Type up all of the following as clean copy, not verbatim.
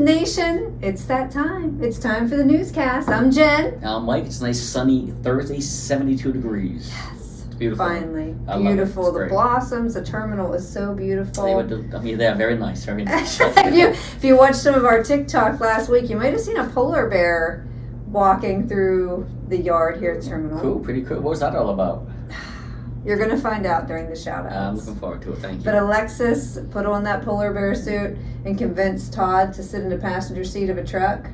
Nation, it's that time. It's time for the newscast. I'm Jen. I'm Mike. It's a nice sunny Thursday, 72 degrees. Yes. It's beautiful. Finally. I Beautiful. love it. The It's great. blossoms, the terminal is so beautiful. They're very nice, very nice. if you watched some of our TikTok last week, you might have seen a polar bear walking through the yard here at the terminal. Cool, pretty cool. What was that all about? You're going to find out during the shout outs. I'm looking forward to it. Thank you. But Alexis put on that polar bear suit and convinced Todd to sit in the passenger seat of a truck.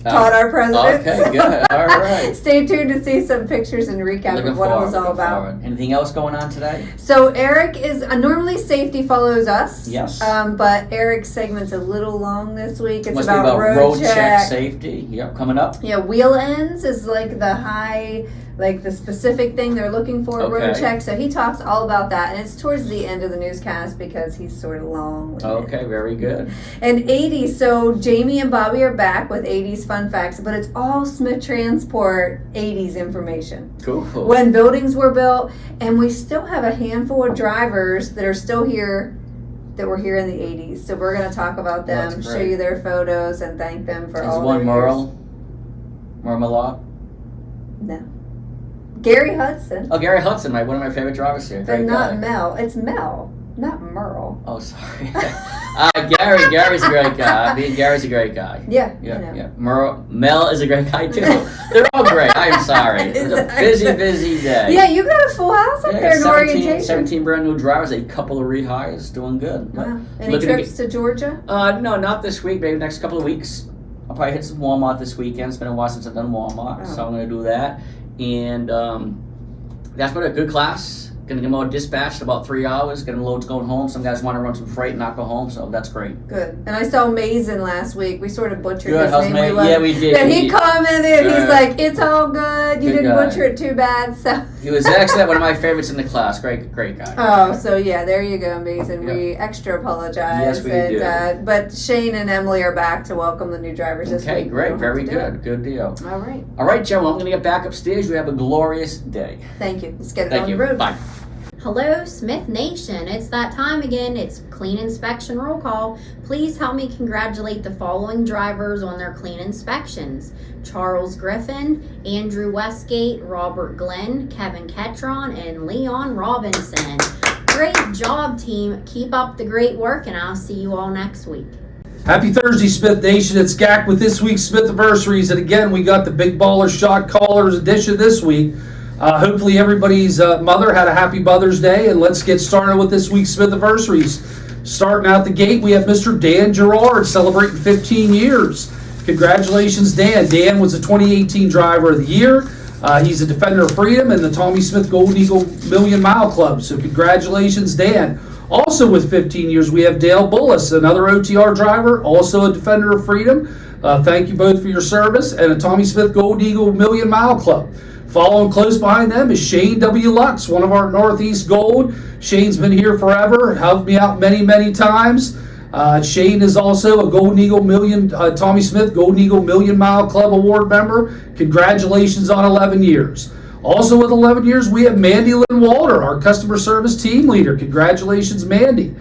Todd, our president. Okay, good. All right. Stay tuned to see some pictures and recap of what it was all about. Anything else going on today? So Eric is normally safety follows us. Yes. But Eric's segment's a little long this week. It's Must be about road check safety. Yep, coming up. Yeah, wheel ends is like the high, like the specific thing they're looking for. Okay. Road check. So he talks all about that, and it's towards the end of the newscast because he's sort of long. Okay, very good. And 80s, so Jamie and Bobby are back with 80s fun facts, but it's all Smith Transport 80s information. Cool. When buildings were built, and we still have a handful of drivers that are still here that were here in the 80s. So we're going to talk about them, That's show great. you their photos, and thank them for Is all one their Merle? Merle? No. Gary Hudson. Oh, Gary Hudson, right? One of my favorite drivers here. But Great not guy. Mel. It's Mel, not Merle. Oh, sorry. Gary's a great guy. I mean, Gary's a great guy. Yeah, Yeah, you know. yeah. Mel is a great guy too. They're all great. I'm sorry. It was a busy day. Yeah, you got a full house up there in 17, orientation. 17 brand new drivers, a couple of rehires, doing good. Wow. Any Looking trips to Georgia? No, not this week. Maybe next couple of weeks. I'll probably hit some Walmart this weekend. It's been a while since I've done Walmart, so I'm going to do that. And that's been a good class. Going to get them all dispatched in about 3 hours. Get them loads going home. Some guys want to run some freight and not go home, so that's great. Good. And I saw Mason last week. We sort of butchered Good. his How's name. Mason? Yeah, we did. And he commented. He's Good. like, "It's all good. You Good didn't guy. butcher it too bad." So. He was excellent. One of my favorites in the class. Great guy. Oh, so yeah, there you go, Mason. Yeah. We extra apologize. Yes, we do. But Shane and Emily are back to welcome the new drivers this week. Okay, great. Don't Very have to do good. Good deal. it. All right. All right, Joe, I'm going to get back upstairs. You have a glorious day. Thank you. Let's get it Thank on you. the road. Bye. Hello, Smith Nation. It's that time again. It's clean inspection roll call. Please help me congratulate the following drivers on their clean inspections: Charles Griffin, Andrew Westgate, Robert Glenn, Kevin Ketron, and Leon Robinson. Great job, team. Keep up the great work, and I'll see you all next week. Happy Thursday, Smith Nation. It's GAC with this week's Smith Anniversaries. And again, we got the Big Baller Shot Callers edition this week. Hopefully everybody's mother had a happy Mother's Day. And let's get started with this week's Smith Anniversaries. Starting out the gate, we have Mr. Dan Gerard celebrating 15 years. Congratulations, Dan. Dan was the 2018 Driver of the Year. He's a Defender of Freedom and the Tommy Smith Golden Eagle Million Mile Club. So congratulations, Dan. Also with 15 years, we have Dale Bullis, another OTR driver, also a Defender of Freedom. Thank you both for your service, and a Tommy Smith Golden Eagle Million Mile Club. Following close behind them is Shane W. Lux, one of our Northeast Gold. Shane's been here forever, helped me out many, many times. Shane is also a Golden Eagle Tommy Smith Golden Eagle Million Mile Club Award member. Congratulations on 11 years. Also with 11 years, we have Mandy Lynn Walter, our customer service team leader. Congratulations, Mandy.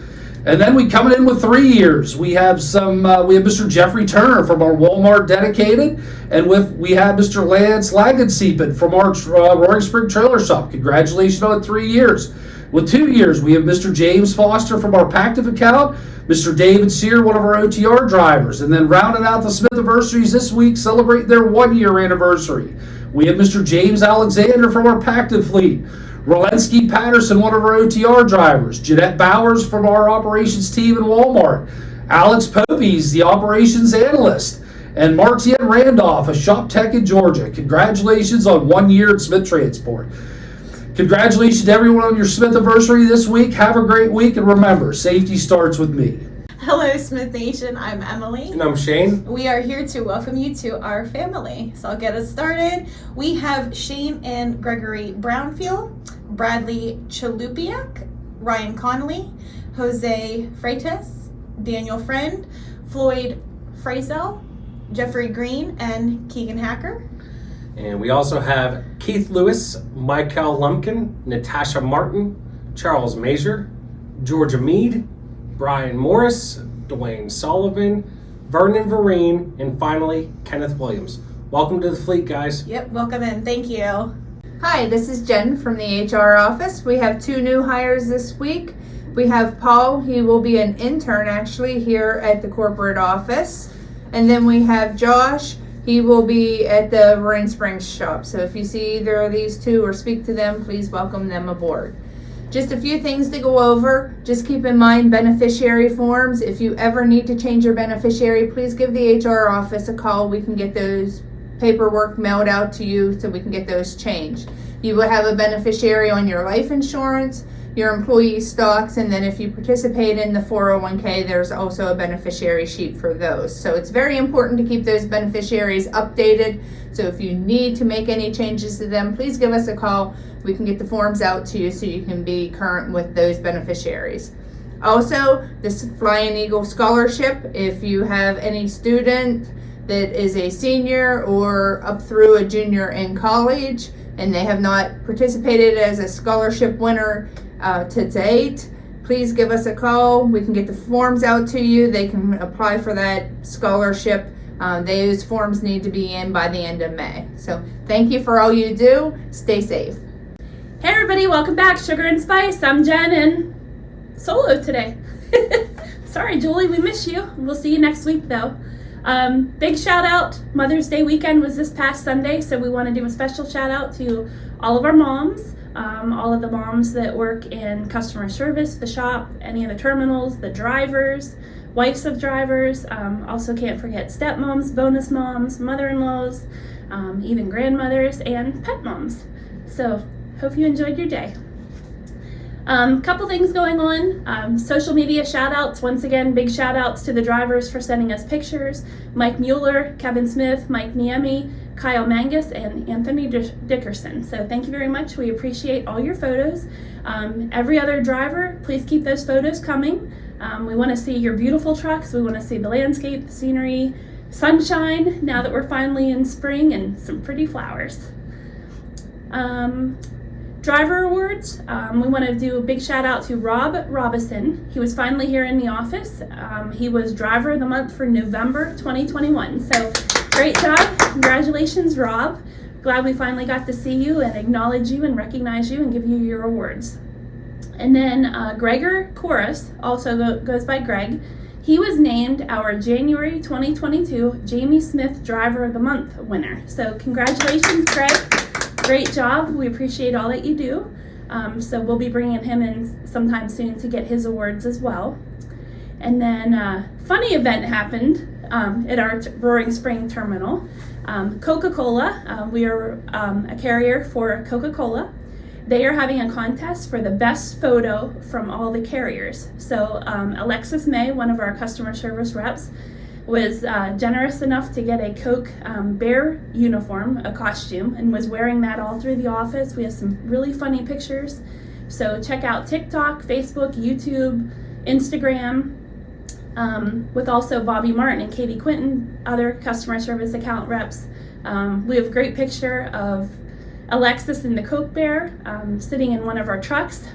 And then we coming in with 3 years. We have Mr. Jeffrey Turner from our Walmart dedicated, and we have Mr. Lance Lagensiepen from our Roaring Spring Trailer Shop. Congratulations on 3 years. With 2 years, we have Mr. James Foster from our Pactiv account, Mr. David Sear, one of our OTR drivers, and then rounding out the Smith Anniversaries this week, celebrating their 1 year anniversary. We have Mr. James Alexander from our Pactiv fleet, Rolensky Patterson, one of our OTR drivers, Jeanette Bowers from our operations team in Walmart, Alex Popies, the operations analyst, and Martian Randolph, a shop tech in Georgia. Congratulations on 1 year at Smith Transport. Congratulations to everyone on your Smith Anniversary this week. Have a great week, and remember, safety starts with me. Hello, Smith Nation. I'm Emily. And I'm Shane. We are here to welcome you to our family. So I'll get us started. We have Shane and Gregory Brownfield, Bradley Chalupiak, Ryan Connolly, Jose Freitas, Daniel Friend, Floyd Frazel, Jeffrey Green, and Keegan Hacker. And we also have Keith Lewis, Michael Lumpkin, Natasha Martin, Charles Mazur, Georgia Mead, Brian Morris, Dwayne Sullivan, Vernon Vereen, and finally, Kenneth Williams. Welcome to the fleet, guys. Yep, welcome in. Thank you. Hi, this is Jen from the HR office. We have 2 new hires this week. We have Paul, he will be an intern actually here at the corporate office. And then we have Josh, he will be at the Roaring Springs shop. So if you see either of these 2 or speak to them, please welcome them aboard. Just a few things to go over. Just keep in mind beneficiary forms. If you ever need to change your beneficiary, please give the HR office a call. We can get those paperwork mailed out to you so we can get those changed. You will have a beneficiary on your life insurance, your employee stocks, and then if you participate in the 401k, there's also a beneficiary sheet for those. So it's very important to keep those beneficiaries updated. So if you need to make any changes to them, please give us a call. We can get the forms out to you so you can be current with those beneficiaries. Also, this Flying Eagle Scholarship, if you have any student that is a senior or up through a junior in college and they have not participated as a scholarship winner to date, please give us a call. We can get the forms out to you. They can apply for that scholarship. Those forms need to be in by the end of May. So thank you for all you do. Stay safe. Hey everybody, welcome back. Sugar and Spice. I'm Jen and solo today. Sorry, Julie, we miss you. We'll see you next week though. Big shout out. Mother's Day weekend was this past Sunday, so we want to do a special shout out to all of our moms, all of the moms that work in customer service, the shop, any of the terminals, the drivers, wives of drivers. Also can't forget stepmoms, bonus moms, mother-in-laws, even grandmothers and pet moms. So hope you enjoyed your day. Couple things going on. Social media shout outs. Once again, big shout outs to the drivers for sending us pictures. Mike Mueller, Kevin Smith, Mike Niemi, Kyle Mangus, and Anthony Dickerson. So thank you very much. We appreciate all your photos. Every other driver, please keep those photos coming. We want to see your beautiful trucks. We want to see the landscape, the scenery, sunshine, now that we're finally in spring, and some pretty flowers. Driver awards, we want to do a big shout out to Rob Robison. He was finally here in the office. He was driver of the month for November 2021. So great job. Congratulations, Rob. Glad we finally got to see you and acknowledge you and recognize you and give you your awards. And then Gregor Chorus, also goes by Greg. He was named our January 2022 Jamie Smith Driver of the Month winner. So congratulations, Greg. Great job. We appreciate all that you do. So we'll be bringing him in sometime soon to get his awards as well. And then funny event happened at our Roaring Spring terminal. Coca-Cola, we are a carrier for Coca-Cola. They are having a contest for the best photo from all the carriers. So Alexis May, one of our customer service reps, was generous enough to get a Coke bear uniform, a costume, and was wearing that all through the office. We have some really funny pictures. So check out TikTok, Facebook, YouTube, Instagram, with also Bobby Martin and Katie Quinton, other customer service account reps. We have a great picture of Alexis and the Coke bear sitting in one of our trucks.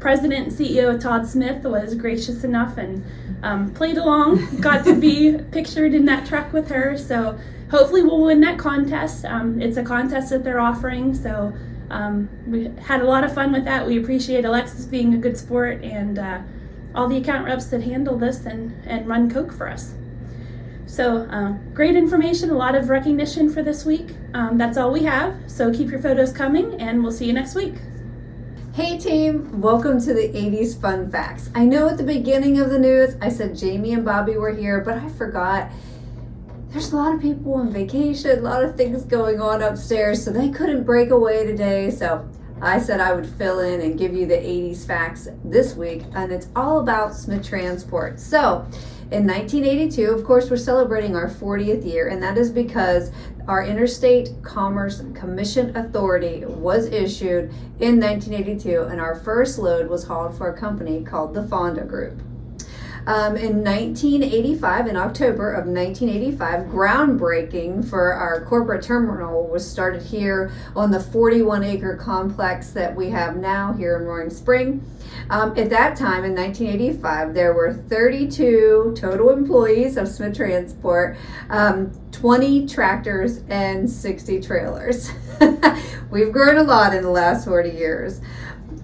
President and CEO Todd Smith was gracious enough and played along, got to be pictured in that truck with her. So hopefully we'll win that contest. It's a contest that they're offering. So we had a lot of fun with that. We appreciate Alexis being a good sport and all the account reps that handle this and run Coke for us. So great information, a lot of recognition for this week. That's all we have. So keep your photos coming and we'll see you next week. Hey team, welcome to the 80s Fun Facts. I know at the beginning of the news I said Jamie and Bobby were here, but I forgot. There's a lot of people on vacation, a lot of things going on upstairs, so they couldn't break away today. So I said I would fill in and give you the 80s facts this week, and it's all about Smith Transport. So in 1982, of course, we're celebrating our 40th year, and that is because our Interstate Commerce Commission Authority was issued in 1982, and our first load was hauled for a company called the Fonda Group. In 1985, in October of 1985, groundbreaking for our corporate terminal was started here on the 41-acre complex that we have now here in Roaring Spring. At that time, in 1985, there were 32 total employees of Smith Transport, 20 tractors, and 60 trailers. We've grown a lot in the last 40 years.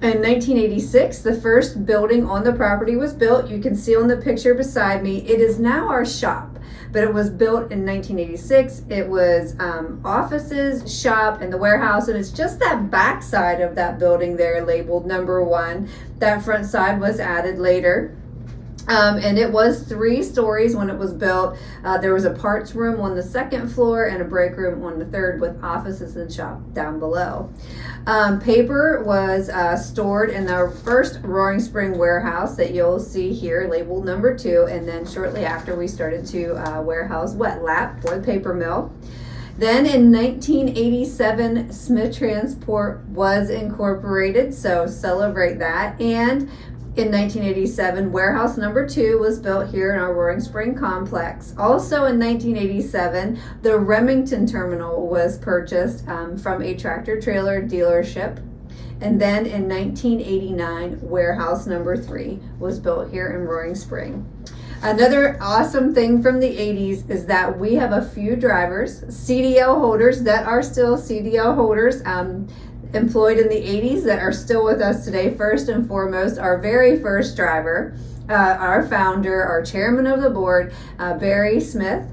In 1986, the first building on the property was built. You can see on the picture beside me, it is now our shop, but it was built in 1986. It was offices, shop, and the warehouse, and it's just that back side of that building there labeled number 1. That front side was added later. And it was 3 stories when it was built. There was a parts room on the 2nd floor and a break room on the 3rd with offices and shop down below. Paper was stored in the first Roaring Spring warehouse that you'll see here labeled number 2, and then shortly after we started to warehouse wet lap for the paper mill. Then in 1987, Smith Transport was incorporated, so celebrate that. And in 1987, warehouse number 2 was built here in our Roaring Spring complex. Also in 1987, the Remington terminal was purchased from a tractor trailer dealership. And then in 1989, warehouse number 3 was built here in Roaring Spring. Another awesome thing from the 80s is that we have a few drivers, CDL holders that are still CDL holders, employed in the 80s that are still with us today. First and foremost, our very first driver, our founder, our chairman of the board, Barry Smith.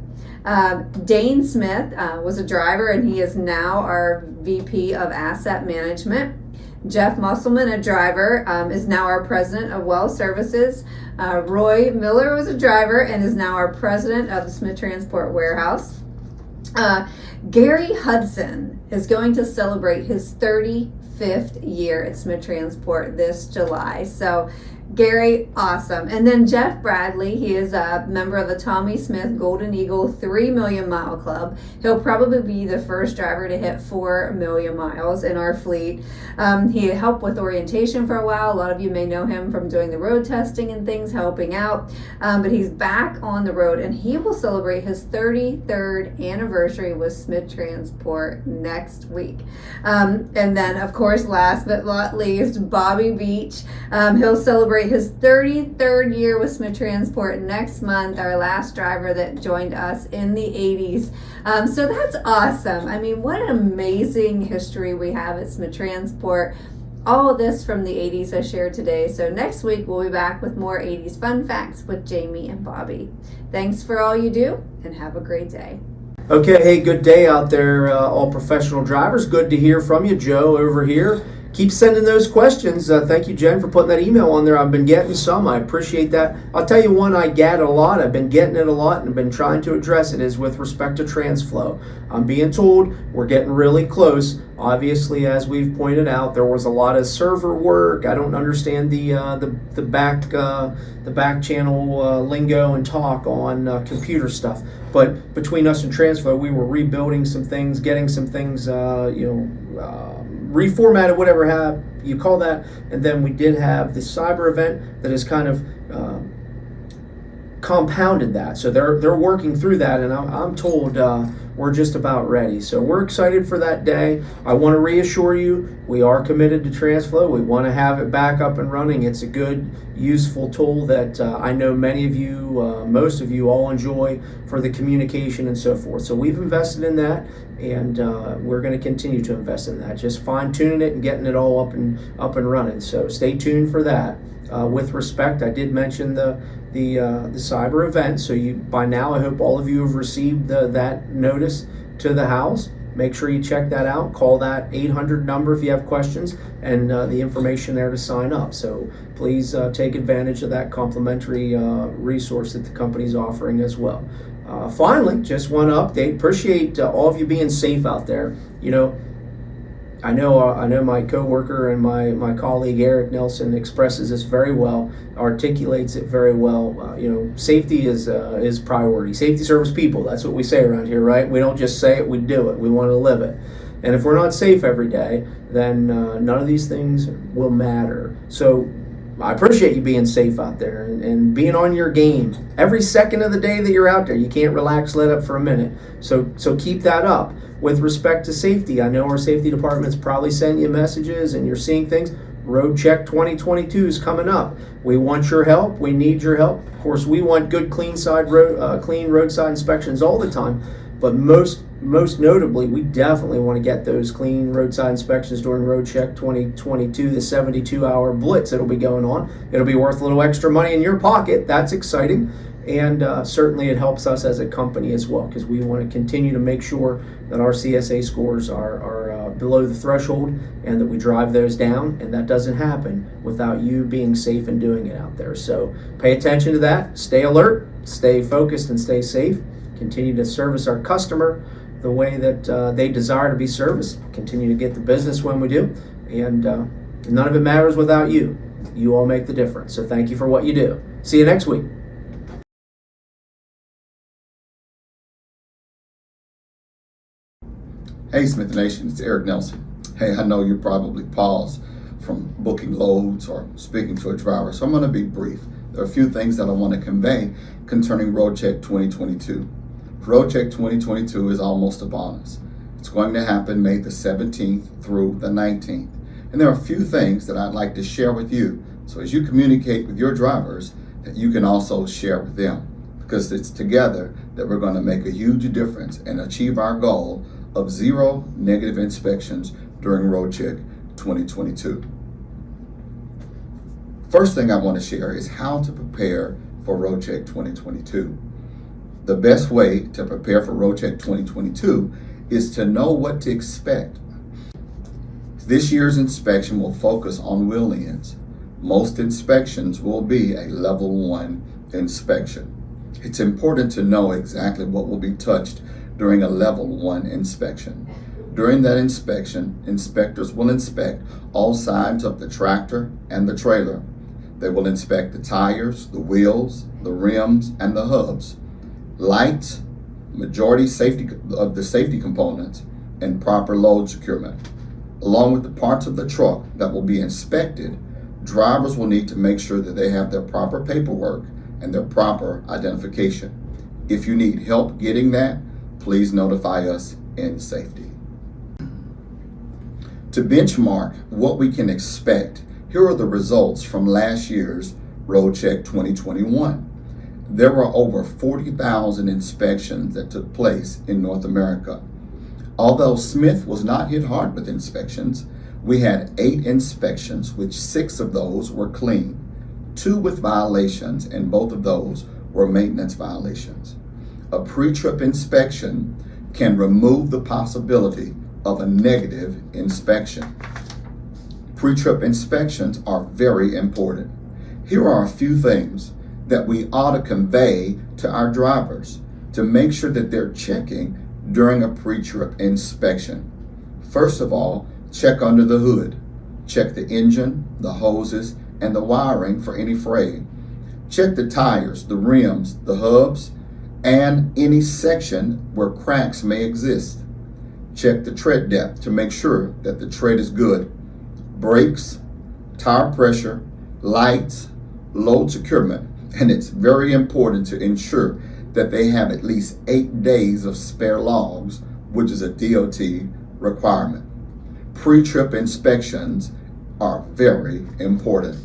Dane Smith was a driver, and he is now our VP of Asset Management. Jeff Musselman, a driver, is now our president of Well Services. Roy Miller was a driver and is now our president of the Smith Transport Warehouse. Gary Hudson is going to celebrate his 35th year at Smith Transport this July. So Gary, awesome. And then Jeff Bradley, he is a member of the Tommy Smith Golden Eagle 3 Million Mile Club. He'll probably be the first driver to hit 4 million miles in our fleet. He helped with orientation for a while. A lot of you may know him from doing the road testing and things, helping out. But he's back on the road, and he will celebrate his 33rd anniversary with Smith Transport next week. And then, of course, last but not least, Bobby Beach. He'll celebrate his 33rd year with Smith Transport next month, our last driver that joined us in the 80s. So that's awesome. I mean, what an amazing history we have at Smith Transport. All of this from the 80s I shared today. So next week we'll be back with more 80s fun facts with Jamie and Bobby. Thanks for all you do, and have a great day. Okay, hey, good day out there, all professional drivers. Good to hear from you, Joe over here. Keep sending those questions. Thank you, Jen, for putting that email on there. I've been getting some. I appreciate that. I'll tell you one I get a lot. I've been getting it a lot and been trying to address it is with respect to TransFlow. I'm being told we're getting really close. Obviously, as we've pointed out, there was a lot of server work. I don't understand the back channel lingo and talk on computer stuff. But between us and TransFlow, we were rebuilding some things, getting some things, reformatted, whatever you call that. And then we did have the cyber event that has kind of compounded that. So they're working through that, and I'm told we're just about ready. So we're excited for that day. I want to reassure you, we are committed to TransFlow. We want to have it back up and running. It's a good, useful tool that I know many of you, most of you all enjoy for the communication and so forth. So we've invested in that, and we're going to continue to invest in that. Just fine-tuning it and getting it all up and running. So stay tuned for that. With respect, I did mention the cyber event. So by now, I hope all of you have received that notice to the house. Make sure you check that out. Call that 800 number if you have questions, and the information there to sign up. So please take advantage of that complimentary resource that the company's offering as well. Finally, just want to update. Appreciate all of you being safe out there. I know my coworker and my colleague Eric Nelson expresses this very well, articulates it very well. Safety is priority. Safety serves people. That's what we say around here, right? We don't just say it, we do it. We want to live it. And if we're not safe every day, then none of these things will matter. So I appreciate you being safe out there and being on your game every second of the day that you're out there. You can't relax, let up for a minute. So keep that up. With respect to safety, I know our safety department's probably sending you messages and you're seeing things. Road Check 2022 is coming up. We want your help. We need your help. Of course, we want good, clean roadside inspections all the time. But most notably, we definitely want to get those clean roadside inspections during Road Check 2022, the 72-hour blitz that'll be going on. It'll be worth a little extra money in your pocket. That's exciting. And certainly it helps us as a company as well, because we want to continue to make sure that our CSA scores are below the threshold and that we drive those down. And that doesn't happen without you being safe and doing it out there. So pay attention to that. Stay alert, stay focused, and stay safe. Continue to service our customer the way that they desire to be serviced. Continue to get the business when we do. And none of it matters without you. You all make the difference. So thank you for what you do. See you next week. Hey Smith Nation, it's Eric Nelson. Hey, I know you're probably paused from booking loads or speaking to a driver, so I'm going to be brief. There are a few things that I want to convey concerning Road Check 2022. Road Check 2022 is almost upon us. It's going to happen May the 17th through the 19th. And there are a few things that I'd like to share with you, so as you communicate with your drivers, that you can also share with them. Because it's together that we're going to make a huge difference and achieve our goal of 0 negative inspections during Road Check 2022. First thing I want to share is how to prepare for Road Check 2022. The best way to prepare for Road Check 2022 is to know what to expect. This year's inspection will focus on wheel ends. Most inspections will be a level 1 inspection. It's important to know exactly what will be touched during a level 1 inspection. During that inspection, inspectors will inspect all sides of the tractor and the trailer. They will inspect the tires, the wheels, the rims, and the hubs, lights, majority of the safety components, and proper load securement. Along with the parts of the truck that will be inspected, drivers will need to make sure that they have their proper paperwork and their proper identification. If you need help getting that, please notify us in safety. To benchmark what we can expect, here are the results from last year's Road Check 2021. There were over 40,000 inspections that took place in North America. Although Smith was not hit hard with inspections, we had 8 inspections, which 6 of those were clean, 2 with violations, and both of those were maintenance violations. A pre-trip inspection can remove the possibility of a negative inspection. Pre-trip inspections are very important. Here are a few things that we ought to convey to our drivers to make sure that they're checking during a pre-trip inspection. First of all, check under the hood. Check the engine, the hoses, and the wiring for any fray. Check the tires, the rims, the hubs, and any section where cracks may exist. Check the tread depth to make sure that the tread is good. Brakes, tire pressure, lights, load securement, and it's very important to ensure that they have at least 8 days of spare logs, which is a DOT requirement. Pre-trip inspections are very important.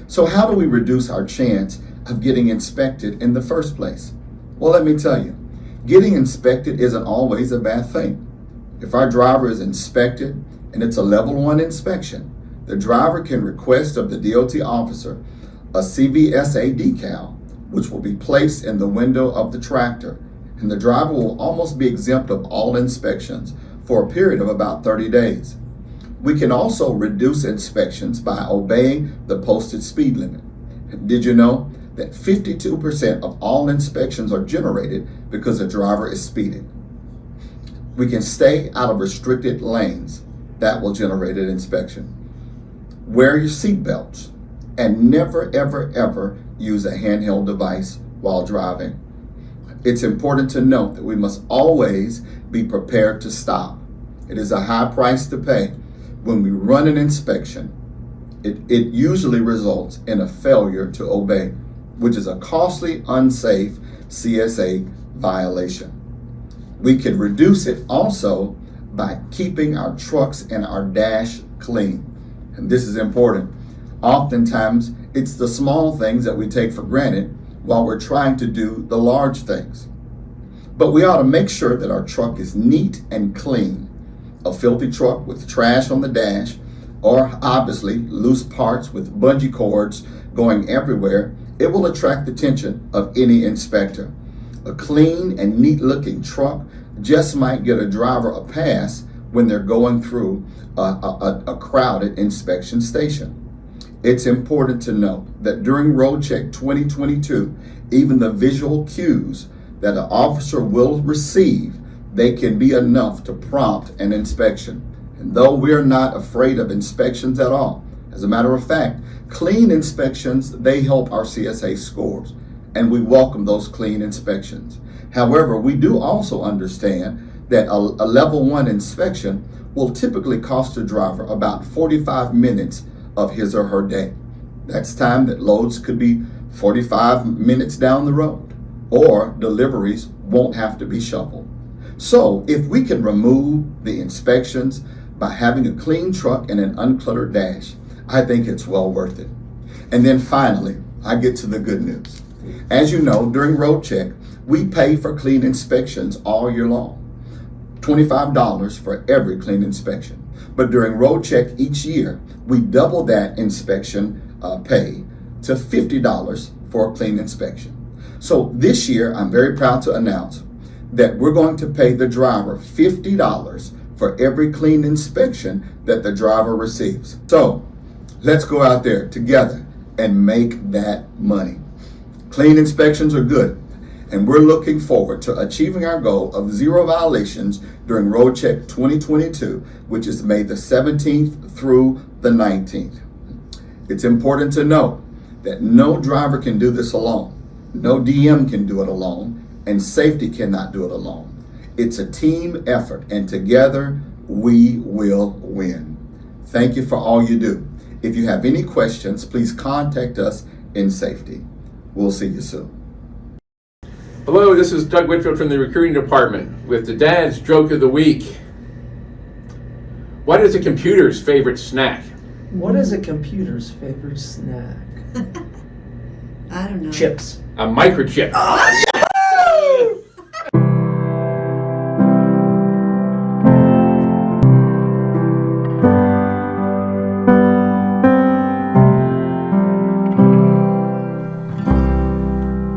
So how do we reduce our chance of getting inspected in the first place? Well, let me tell you, getting inspected isn't always a bad thing. If our driver is inspected and it's a level 1 inspection, the driver can request of the DOT officer a CVSA decal, which will be placed in the window of the tractor, and the driver will almost be exempt of all inspections for a period of about 30 days. We can also reduce inspections by obeying the posted speed limit. Did you know that 52% of all inspections are generated because a driver is speeding? We can stay out of restricted lanes. That will generate an inspection. Wear your seat belts and never, ever, ever use a handheld device while driving. It's important to note that we must always be prepared to stop. It is a high price to pay when we run an inspection it usually results in a failure to obey, which is a costly, unsafe CSA violation. We could reduce it also by keeping our trucks and our dash clean. And this is important. Oftentimes, it's the small things that we take for granted while we're trying to do the large things. But we ought to make sure that our truck is neat and clean. A filthy truck with trash on the dash, or obviously loose parts with bungee cords going everywhere, it will attract the attention of any inspector. A clean and neat looking truck just might get a driver a pass when they're going through a crowded inspection station. It's important to note that during Road Check 2022, even the visual cues that an officer will receive, they can be enough to prompt an inspection. And though we're not afraid of inspections at all, as a matter of fact, clean inspections, they help our CSA scores, and we welcome those clean inspections. However, we do also understand that a level 1 inspection will typically cost a driver about 45 minutes of his or her day. That's time that loads could be 45 minutes down the road, or deliveries won't have to be shuffled. So if we can remove the inspections by having a clean truck and an uncluttered dash, I think it's well worth it. And then finally, I get to the good news. As you know, during Road Check, we pay for clean inspections all year long. $25 for every clean inspection. But during Road Check each year, we double that inspection pay to $50 for a clean inspection. So this year, I'm very proud to announce that we're going to pay the driver $50 for every clean inspection that the driver receives. So let's go out there together and make that money. Clean inspections are good, and we're looking forward to achieving our goal of 0 violations during Road Check 2022, which is May the 17th through the 19th. It's important to note that no driver can do this alone. No DM can do it alone, and safety cannot do it alone. It's a team effort, and together we will win. Thank you for all you do. If you have any questions, please contact us in safety. We'll see you soon. Hello, this is Doug Whitfield from the recruiting department with the Dad's Joke of the Week. What is a computer's favorite snack? What is a computer's favorite snack? I don't know. Chips. A microchip. Oh,